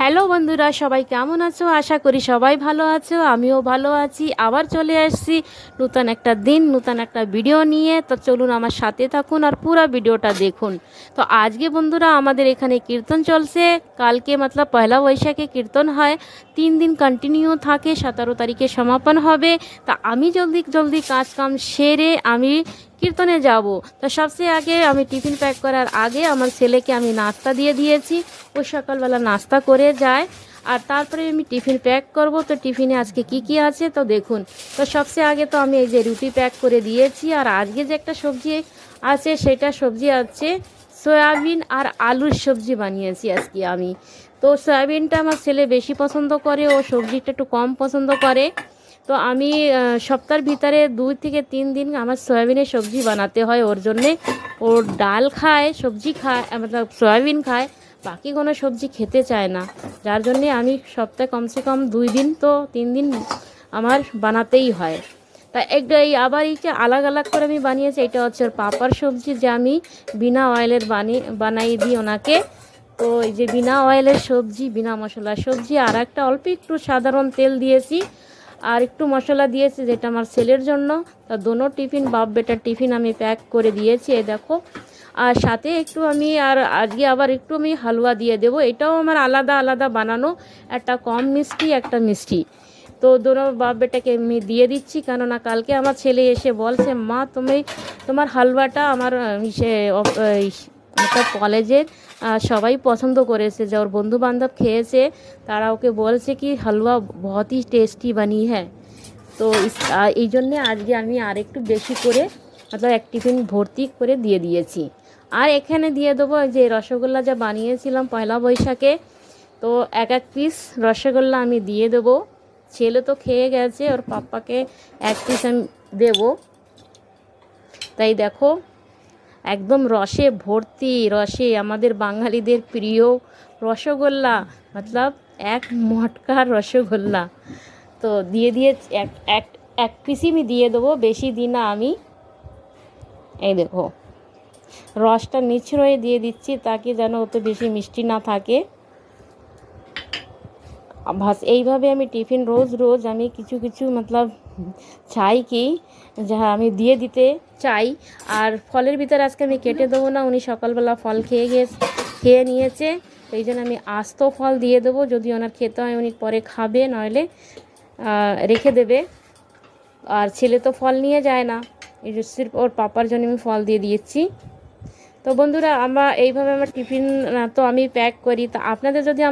Hello বন্ধুরা, সবাই কেমন আছো? আশা করি সবাই ভালো আছো, আমিও ভালো আছি। আবার চলে আসছি নতুন একটা দিন, নতুন একটা ভিডিও নিয়ে। তো চলুন আমার সাথে থাকুন আর পুরো ভিডিওটা দেখুন। তো আজকে বন্ধুরা আমাদের এখানে কীর্তন চলছে। কালকে মতলব পয়লা বৈশাখে কীর্তন হয়, 3 দিন কন্টিনিউ থাকে, 17 তারিখে সমাপন হবে। তা আমি জলদি কাজ কাম সেরে আমি কীর্তনে যাব। তো সবচেয়ে আগে আমি টিফিন প্যাক করার আগে আমার ছেলেকে আমি নাস্তা দিয়ে দিয়েছি। ও সকালবেলা নাস্তা করে যায় আর তারপরে আমি টিফিন প্যাক করব। তো টিফিনে আজকে কি আছে তো দেখুন। তো সবচেয়ে আগে তো আমি এই যে রুটি প্যাক করে দিয়েছি। আর আজকে যে একটা সবজি আছে, সেটা সবজি আছে সয়াবিন আর আলুর সবজি বানিয়েছি আজকে আমি। তো সয়াবিনটা আমার ছেলে বেশি পছন্দ করে, ও সবজিটা একটু কম পছন্দ করে। তো আমি সপ্তাহের ভিতরে 2 থেকে 3 দিন আমার সয়াবিনের সবজি বানাতে হয় ওর জন্যে। ওর ডাল খায়, সবজি খায়, মতলব সয়াবিন খায়, বাকি কোনো সবজি খেতে চায় না। যার জন্যে আমি সপ্তাহে কমসে কম 2 দিন তো 3 দিন আমার বানাতেই হয়। তা এই আবার এই যে আলাদা করে আমি বানিয়েছি, এটা হচ্ছে ওর পাপার সবজি, যে আমি বিনা অয়েলের বানাই দিই ওনাকে। তো এই যে বিনা অয়েলের সবজি, বিনা মশলার সবজি, আর একটা অল্প একটু সাধারণ তেল দিয়েছি আর একটু মশলা দিয়েছি, যেটা আমার ছেলের জন্য। তা দোনো টিফিন, বাপ বেটার টিফিন আমি প্যাক করে দিয়েছি, এই দেখো। আর সাথে একটু আমি আজকে আবার একটু আমি হালুয়া দিয়ে দেবো। এটাও আমার আলাদা বানানো, একটা কম মিষ্টি, একটা মিষ্টি। তো দোনো বাপ বেটাকে আমি দিয়ে দিচ্ছি, কেননা কালকে আমার ছেলে এসে বলছে, মা তোমার হালুয়াটা আমার মতলব কলেজের সবাই পছন্দ করেছে, যে ওর বন্ধু বান্ধব খেয়েছে, তারা ওকে বলছে কি হালুয়া বহুতই টেস্টি বানি হ্যাঁ। তো এই জন্যে আজকে আমি আর একটু বেশি করে মতলব এক টিফিন ভর্তি করে দিয়ে দিয়েছি। আর এখানে দিয়ে দেবো যে রসগোল্লা যা বানিয়েছিলাম পয়লা বৈশাখে, তো এক পিস রসগোল্লা আমি দিয়ে দেবো। ছেলে তো খেয়ে গেছে, ওর পাপ্পাকে 1 পিস আমি দেবো। তাই দেখো, একদম রসে ভর্তি, রসে আমাদের বাঙালিদের প্রিয় রসগোল্লা, মতলব এক মটকার রসগোল্লা। তো দিয়ে এক এক এক পিসই আমি দিয়ে দেবো, বেশি দিই না আমি। এই দেখো, রসটা নিচড়ে দিয়ে দিচ্ছি, তাকে যেন ওতে বেশি মিষ্টি না থাকে। বাস এইভাবে আমি টিফিন রোজ আমি কিছু মতলব চাই কি, যা আমি দিয়ে দিতে চাই। আর ফলের ভিতরে আজকে আমি কেটে দেবো না, উনি সকালবেলা ফল খেয়ে নিয়েছে, এই জন্য আমি আস্ত ফল দিয়ে দেবো। যদি ওনার খেতে হয় উনি পরে খাবে, নইলে রেখে দেবে। আর ছেলে তো ফল নিয়ে যায় না, এই যে সির্ফ ওর পাপার জন্য আমি ফল দিয়ে দিয়েছি। তো বন্ধুরা, এইভাবে আমার টিফিন তো আমি প্যাক করি। তা আপনাদের যদি আমার